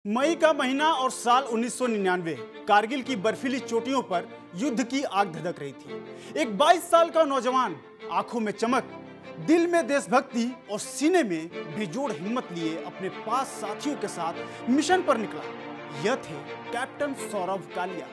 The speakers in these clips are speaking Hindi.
मई का महीना और साल 1999 कारगिल की बर्फीली चोटियों पर युद्ध की आग धधक रही थी। एक 22 साल का नौजवान, आंखों में चमक, दिल में देशभक्ति और सीने में बेजोड़ हिम्मत लिए अपने 5 साथियों के साथ मिशन पर निकला। यह थे कैप्टन सौरभ कालिया।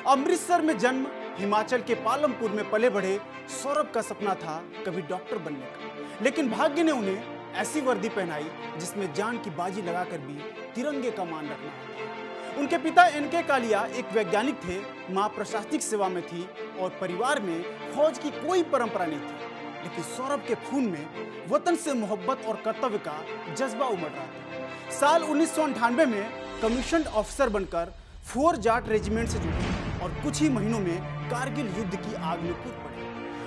अमृतसर में जन्म, हिमाचल के पालमपुर में पले बढ़े सौरभ का सपना था कभी डॉक्टर बनने का, लेकिन भाग्य ने उन्हें ऐसी वर्दी पहनाई जिसमें जान की बाजी लगाकर भी तिरंगे का मान रखना होता। उनके पिता एनके कालिया एक वैज्ञानिक थे, मां प्रशासनिक सेवा में थी और परिवार में फौज की कोई परंपरा नहीं थी, लेकिन सौरभ के खून में वतन से मोहब्बत और कर्तव्य का जज्बा उमड़ रहा था। साल 1998 में कमीशन्ड ऑफिसर बनकर 4 जाट रेजिमेंट से जुड़े और कुछ ही महीनों में कारगिल युद्ध की आग में कूद पड़े।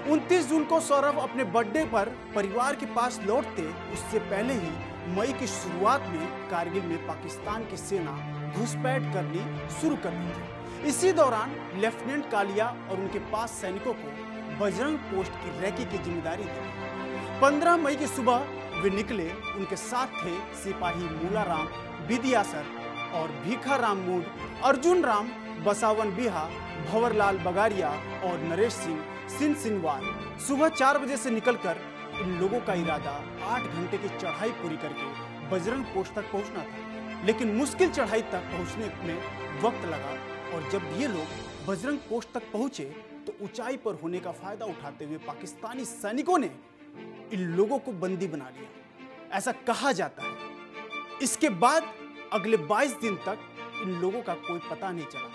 29 जून को सौरभ अपने बर्थडे पर परिवार के पास लौटते उससे पहले ही मई की शुरुआत में कारगिल में पाकिस्तान की सेना घुसपैठ करनी शुरू कर दी थी। इसी दौरान लेफ्टिनेंट कालिया और उनके 5 सैनिकों को बजरंग पोस्ट की रैकी की जिम्मेदारी दी। 15 मई की सुबह वे निकले। उनके साथ थे सिपाही मूलाराम विदियासर और भीखाराम मूड, अर्जुन राम, बसावन बिहा, भंवरलाल बगारिया और नरेश सिंह सिनवार। सुबह 4 बजे से निकलकर इन लोगों का इरादा 8 घंटे की चढ़ाई पूरी करके बजरंग पोस्ट तक पहुंचना था, लेकिन मुश्किल चढ़ाई तक पहुंचने में वक्त लगा और जब ये लोग बजरंग पोस्ट तक पहुंचे तो ऊंचाई पर होने का फायदा उठाते हुए पाकिस्तानी सैनिकों ने इन लोगों को बंदी बना लिया, ऐसा कहा जाता है। इसके बाद अगले 22 दिन तक इन लोगों का कोई पता नहीं चला।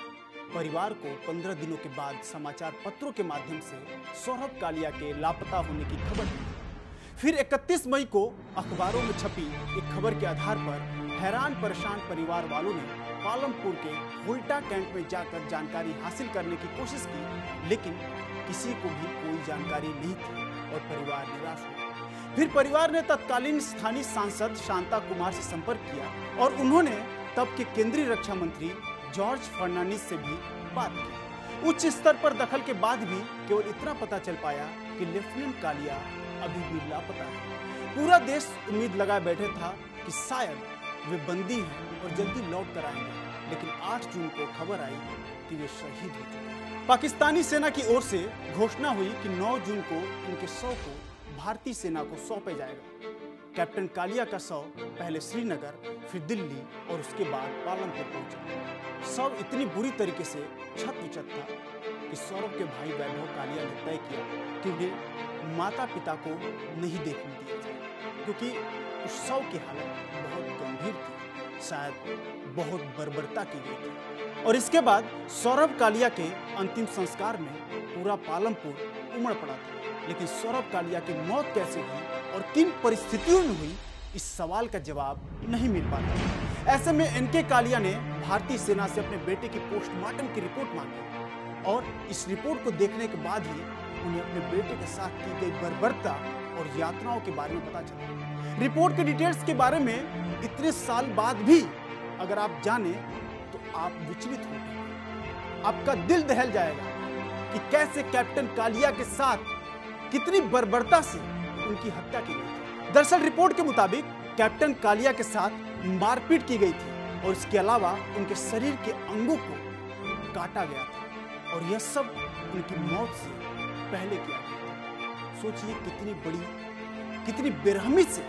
परिवार को 15 दिनों के बाद समाचार पत्रों के माध्यम से सौरभ कालिया के लापता होने की खबर मिली। फिर 31 मई को अखबारों में छपी एक खबर के आधार पर हैरान परेशान परिवार वालों ने पालमपुर के हुल्टा कैंप में जाकर जानकारी हासिल करने की कोशिश की, लेकिन किसी को भी कोई जानकारी नहीं थी और परिवार निराश हुआ। फिर परिवार ने तत्कालीन स्थानीय सांसद शांता कुमार से संपर्क किया और उन्होंने तब के केंद्रीय रक्षा मंत्री जॉर्ज फर्नांडिस से भी बात की। उच्च स्तर पर दखल के बाद भी केवल इतना पता चल पाया कि लेफ्टिनेंट कालिया अभी भी लापता है। पूरा देश उम्मीद लगाए बैठे था कि शायद वे बंदी हैं और जल्दी लौट कर आएंगे, लेकिन 8 जून को खबर आई कि वे शहीद हो चुके हैं। पाकिस्तानी सेना की ओर से घोषणा हुई कि 9 जून को उनके शव को भारतीय सेना को सौंपा जाएगा। कैप्टन कालिया का शव पहले श्रीनगर, फिर दिल्ली और उसके बाद पालमपुर पहुंचा। शव इतनी बुरी तरीके से क्षत-विक्षत था कि सौरभ के भाई वैभव कालिया ने तय किया कि उन्हें माता पिता को नहीं देखने दिया जाए, क्योंकि उस शव की हालत बहुत गंभीर थी, शायद बहुत बर्बरता की गई थी। और इसके बाद सौरभ कालिया के अंतिम संस्कार में पूरा पालमपुर उमड़ पड़ा था, लेकिन सौरभ कालिया की मौत कैसे हुई और किन परिस्थितियों में हुई, इस सवाल का जवाब नहीं मिल पाता। ऐसे में एनके कालिया ने भारतीय सेना से अपने बेटे की पोस्टमार्टम की रिपोर्ट मांगी और इस रिपोर्ट को देखने के बाद ही उन्हें अपने बेटे के साथ की गई बर्बरता और यातनाओं के बारे में पता चला। रिपोर्ट के डिटेल्स के बारे में इतने साल बाद भी अगर आप जाने तो आप विचलित हो जाएंगे। आपका दिल दहल जाएगा कि कैसे कैप्टन कालिया के साथ कितनी बर्बरता से उनकी हत्या की गई थी। दरअसल रिपोर्ट के मुताबिक कैप्टन कालिया के साथ मारपीट की गई थी और इसके अलावा उनके शरीर के अंगों को काटा गया था और यह सब उनकी मौत से पहले किया गया था। सोचिए कितनी बेरहमी से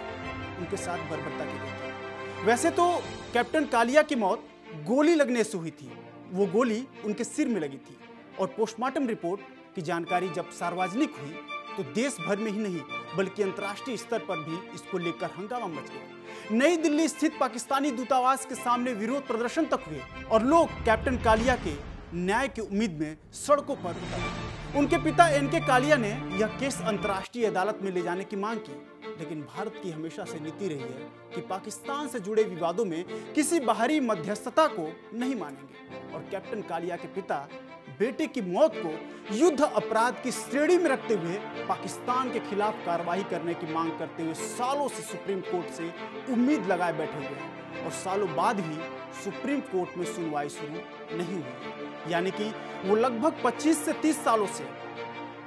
उनके साथ बर्बरता की गई थी। वैसे तो कैप्टन कालिया की मौत गोली लगने से हुई थी, वो गोली उनके सिर में लगी थी और पोस्टमार्टम रिपोर्ट की जानकारी जब सार्वजनिक हुई तो देश भर में ही नहीं बल्कि अंतर्राष्ट्रीय स्तर पर भी इसको लेकर हंगामा मच गया। नई दिल्ली स्थित पाकिस्तानी दूतावास के सामने विरोध प्रदर्शन तक हुए और लोग कैप्टन कालिया के न्याय की उम्मीद में सड़कों पर उतरे। उनके पिता एनके कालिया ने यह केस अंतर्राष्ट्रीय अदालत में ले जाने की मांग की, लेकिन भारत की हमेशा से नीति रही है कि पाकिस्तान से जुड़े विवादों में किसी बाहरी मध्यस्थता को नहीं मानेंगे और कैप्टन कालिया के पिता बेटे की मौत को युद्ध अपराध की श्रेणी में रखते हुए पाकिस्तान के खिलाफ कार्रवाई करने की मांग करते हुए सालों से सुप्रीम कोर्ट से उम्मीद लगाए बैठे हुए हैं और सालों बाद भी सुप्रीम कोर्ट में सुनवाई शुरू नहीं हुई। यानी कि वो लगभग 25 से 30 सालों से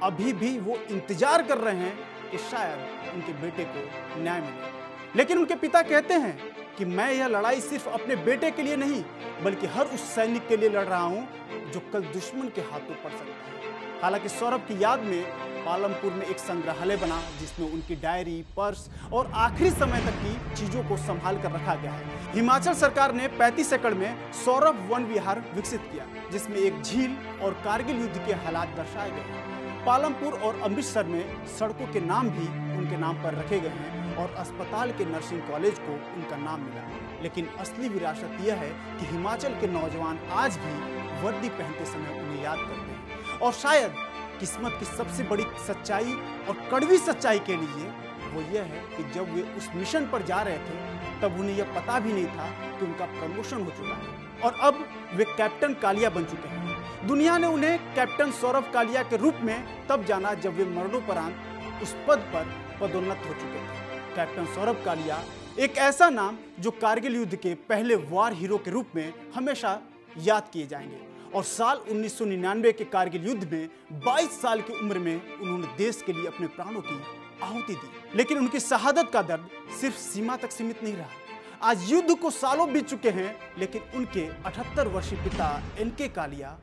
अभी भी वो इंतजार कर रहे हैं कि शायद उनके बेटे को न्याय मिले। लेकिन उनके पिता कहते हैं कि मैं यह लड़ाई सिर्फ अपने बेटे के लिए नहीं बल्कि हर उस सैनिक के लिए लड़ रहा हूं जो कल दुश्मन के हाथों पड़ सकता है। हालांकि सौरभ की याद में पालमपुर में एक संग्रहालय बना जिसमें उनकी डायरी, पर्स और आखिरी समय तक की चीजों को संभाल कर रखा गया है। हिमाचल सरकार ने 35 एकड़ में सौरभ वन विहार विकसित किया जिसमें एक झील और कारगिल युद्ध के हालात दर्शाए गए हैं। पालमपुर और अमृतसर में सड़कों के नाम भी उनके नाम पर रखे गए हैं और अस्पताल के नर्सिंग कॉलेज को उनका नाम मिला। लेकिन असली विरासत यह है कि हिमाचल के नौजवान आज भी वर्दी पहनते समय उन्हें याद करते हैं और शायद किस्मत की सबसे बड़ी सच्चाई और कड़वी सच्चाई के लिए वो यह है कि जब वे उस मिशन पर जा रहे थे तब उन्हें यह पता भी नहीं था कि उनका प्रमोशन हो चुका है और अब वे कैप्टन कालिया बन चुके हैं। दुनिया ने उन्हें कैप्टन सौरभ कालिया के रूप में तब जाना जब वे मरणोपरांत उस पद पर पदोन्नत हो चुके थे। कैप्टन सौरभ कालिया एक ऐसा नाम जो कारगिल युद्ध के पहले वॉर हीरो के रूप में हमेशा याद किए जाएंगे और साल 1999 के कारगिल युद्ध में 22 साल की उम्र में उन्होंने देश के लिए अपने प्राणों की आहुति दी। लेकिन उनकी शहादत का दर्द सिर्फ सीमा तक सीमित नहीं रहा। आज युद्ध को सालों बीत चुके हैं लेकिन उनके 78 वर्षीय पिता एनके कालिया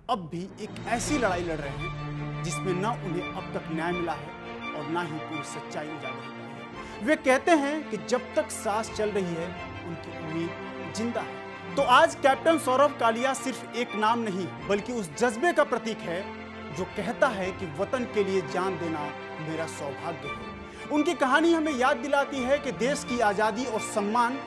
अब भी एक ऐसी लड़ाई लड़ रहे हैं जिसमें न उन्हें अब तक न्याय मिला है और न ही पूरी सच्चाई उजागर हो पाई है। वे कहते हैं कि जब तक सांस चल रही है उनकी उम्मीद जिंदा है। तो आज कैप्टन सौरभ कालिया सिर्फ एक नाम नहीं बल्कि उस जज्बे का प्रतीक है जो कहता है कि वतन के लिए जान देना मेरा सौभाग्य है। उनकी कहानी हमें याद दिलाती है कि देश की आज़ादी और सम्मान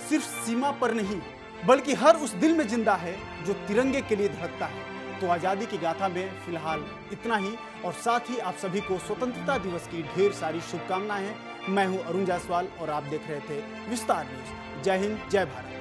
सिर्फ सीमा पर नहीं बल्कि हर उस दिल में जिंदा है जो तिरंगे के लिए धड़कता है। तो आज़ादी की गाथा में फिलहाल इतना ही और साथ ही आप सभी को स्वतंत्रता दिवस की ढेर सारी शुभकामनाएं हैं। मैं हूं अरुण जायसवाल और आप देख रहे थे विस्तार न्यूज। जय हिंद, जय भारत।